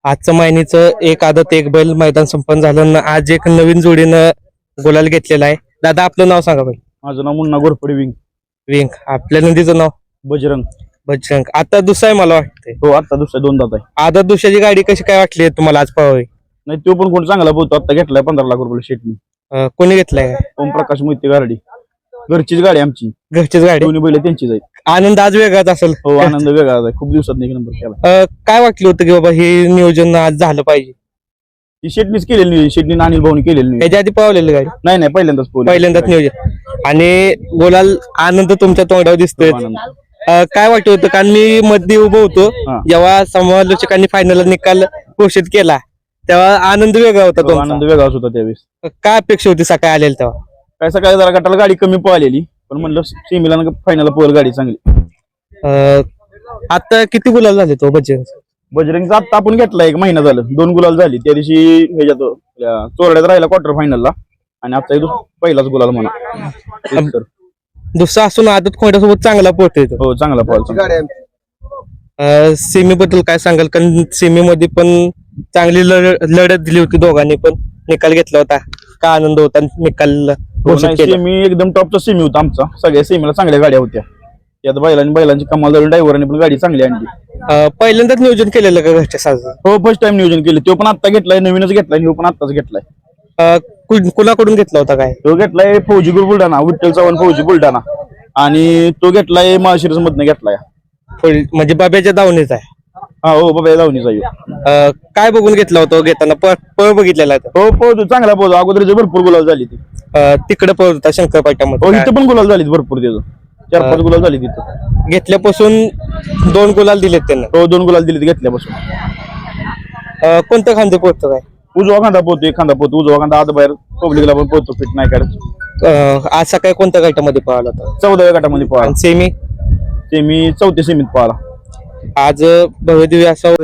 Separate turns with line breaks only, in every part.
आजचं मायनीचं एक आदत एक बैल मैदान संपन्न झालं ना आज एक नवीन जोडीनं गुलाल घेतलेला आहे. दादा आपलं नाव सांगा बैल.
माझं नाव मुन्ना घोरपडे
विंग. आपल्या नंदीचं नाव
बजरंग.
बजरंग. आता दुसरा आहे मला वाटतंय.
हो आता दुसऱ्या दोन दात आहे.
आदत दुसऱ्याची गाडी कशी काय वाटली तुम्हाला आज पळवावी?
नाही तो पण कोण चांगला बोलतो. आता घेतलाय 15 लाख रुपये शेटनी.
कोणी घेतलाय?
ओम प्रकाश मोहिते गाडी. घरचीच गाडी आमची.
घरचीच गाडी.
दोन्ही बैल त्यांचीच आहेत.
आनंद आज वेगळाच असेल.
हो आनंद वेगळा आहे. खूप दिवसात एक नंबर केला.
काय वाटलं होतं की बाबा हे नियोजन आज झालं पाहिजे?
ती शेटनीच केलेली नाही. शेटनी अनिल भाऊनी केलेली नाही.
याच्या आधी पळवलेली गाडी?
नाही पहिल्यांदाच
पहिल्यांदाच नियोजन. आणि गुलाल आनंद तुमच्या तोंडावर दिसतोय. काय वाटत होतं? कारण मी मध्ये उभं होतो जेव्हा समालोचकांनी फायनल निकाल घोषित केला तेव्हा आनंद वेगळा होता. तो
आनंद वेगळाच होता त्यावेळेस.
काय अपेक्षा होती सकाळी आलेली तेव्हा?
काय सकाळी जरा गटाला गाडी कमी पळालेली पण म्हणलं सेमीला फायनल पळेल गाडी चांगली.
आता किती गुलाल झाले तो
बजरंगचा आता आपण घेतला 1 महिना झालं. 2 गुलाल झाली. त्या दिवशी ह्याच्यात चोरड्यात राहिला क्वार्टर फायनलला आणि आता पहिलाच गुलाल म्हणा.
दुसरा असून आदत खोंड्यासोबत चांगला पोहोचतोय.
हो चांगला पळाल.
सेमी बद्दल काय सांगाल? कारण सेमी मध्ये पण चांगली लढत दिली होती. दोघांनी पण निकाल घेतला होता. काय आनंद होता निकाल घोषित केला?
सेमी एकदम टॉपचा सेमी होता आमचा. सगळ्या सेमीला चांगल्या गाड्या होत्या. त्यात बैलांची कमाल झाली. ड्रायव्हरांनी पण गाडी चांगली आणली.
पहिल्यांदाच नियोजन केलेलं का घरच्या साज?
हो फर्स्ट टाइम नियोजन केले. तो पण आता घेतलाय. नवीनच घेतलाय. तो पण आताच घेतलाय.
कुणाकडून घेतला होता काय?
तो घेतलाय फौजी गुरु बुलढाणा. विठ्ठल चव्हाण फौजी बुलढाणा. आणि तो घेतलाय माळशिरस मधनं घेतलाय.
म्हणजे बाब्याच्या दावणीचा आहे.
हा हो बाबा दावणीचा.
काय बघून घेतला होता घेताना? पळ बघितलेला?
हो पोहतो चांगला पोहतो. अगोदर भरपूर गुलाल झाली ती.
तिकडे पळत होता शंकरपाट्यामध्ये?
हो इथं पण गुलाल झाली भरपूर. त्याचं 4-5 गुलाल झाली तिथं.
घेतल्यापासून 2 गुलाल दिलेत त्यांना?
हो 2 गुलाल दिले घेतल्यापासून.
कोणतं खांदे पोहतो काय?
उजवा खांदा पोहतो. एक खांदा पोहतो. उजवा खांदा आत बाहेर पब्लिकला पण पोहतो. फिट नाही काढत.
आज सकाळी कोणत्या गटामध्ये पळाला होता?
14व्या गटामध्ये पळाला.
सेमी?
सेमी 4थ्या सेमीत पळाला.
आज भव्यदिव्य असं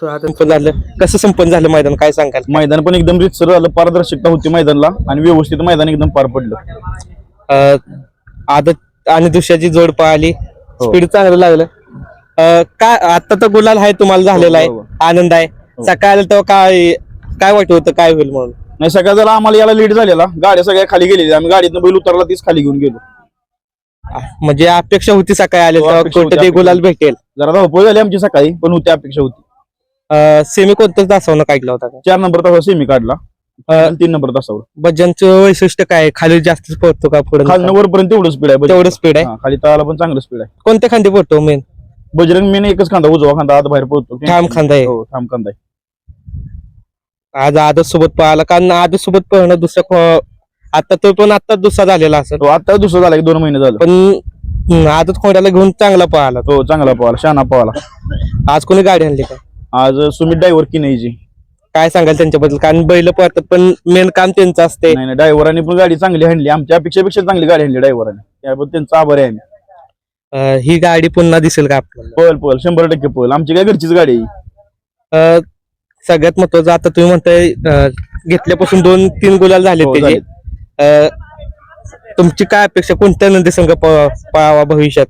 आज झालं. कसं संपन्न झालं मैदान काय सांगाल?
मैदान पण एकदम रितसर झालं. पारदर्शकता होती मैदानला आणि व्यवस्थित मैदान एकदम पार पडलं.
आदत आणि दुसऱ्याची जोड पळाली. स्पीड चांगलं लागलं. काय आता तर गुलाल आहे तुम्हाला झालेला आहे. आनंद आहे. सकाळी तेव्हा काय वाटत होतं काय होईल म्हणून?
नाही सकाळ झाला आम्हाला याला लीड झालेला. गाड्या सगळ्या खाली गेलेल्या. आम्ही गाडीतनं बैल उतरला तीच खाली घेऊन गेलो.
म्हणजे अपेक्षा होती सकाळी आले कुठं ते गुलाल भेटेल?
जरा धावपळ झाली आमची सकाळी पण होती अपेक्षा होती.
सेमी कोणत्याच तासावर काढला होता?
4 नंबर तासावर सेमी काढला. 3 नंबर तासावर.
भजनचं वैशिष्ट्य काय? खाली जास्त पडतो का? पुढे
खाली वरपर्यंत तेवढं स्पीड आहे.
तेवढं स्पीड आहे.
खाली तळाला पण चांगलं स्पीड आहे.
कोणत्या खांदी पडतो मेन?
बजरंग मेन एकच खांदा उजवा खांदा आत बाहेर पडतो.
ठाम खांदा आहे.
हो ठाम खांदा आहे.
आज आदत सोबत पळाला कारण आदत सोबत पळणं दुसरं आता तो पण आता दुसरा झालेला असेल.
आता दुसरा झाला 2 महिने झालं.
पण आदत खोंड्याला घेऊन चांगला पळाला.
हो चांगला पळाला. शहाणा पळाला.
आज कोणी गाडी आणली काय?
आज सुमित ड्रायव्हर किनईची.
काय सांगाल त्यांच्याबद्दल? कारण बैल पळतात पण मेन काम त्यांचं असते.
नाही ड्रायव्हरांनी पण गाडी चांगली आणली. आमच्या अपेक्षेपेक्षा चांगली गाडी आणली ड्रायव्हरांनी. त्याबद्दल त्यांचा आभार आहे आम्ही.
ही गाडी पुन्हा दिसेल का आपल्याला?
पळ 100% पळ. आमची काय घरचीच गाडी आहे.
सगळ्यात महत्वाचं आता तुम्ही म्हणताय घेतल्यापासून 2-3 गुलाल झाले त्याचे. तुमची काय अपेक्षा कोणत्या नंदी संघ पळावा भविष्यात?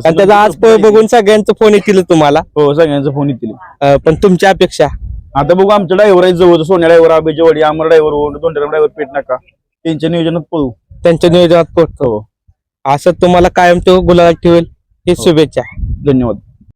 आणि त्याचा आज बघून सगळ्यांचा फोन येतील तुम्हाला?
हो सगळ्यांचा फोन येतील.
पण तुमची अपेक्षा?
आता बघू आमच्या ड्रायव्हर आहे जवळ. सोन्या ड्रायव्हर आबेजेवाडी अमर ड्रायव्हर दोंडेराम ड्रायव्हर पेट नाका त्यांच्या नियोजनात पळू.
त्यांच्या नियोजनात पोहोचतो. असं तुम्हाला कायम तो गुलाल ठेवेल ही शुभेच्छा.
धन्यवाद.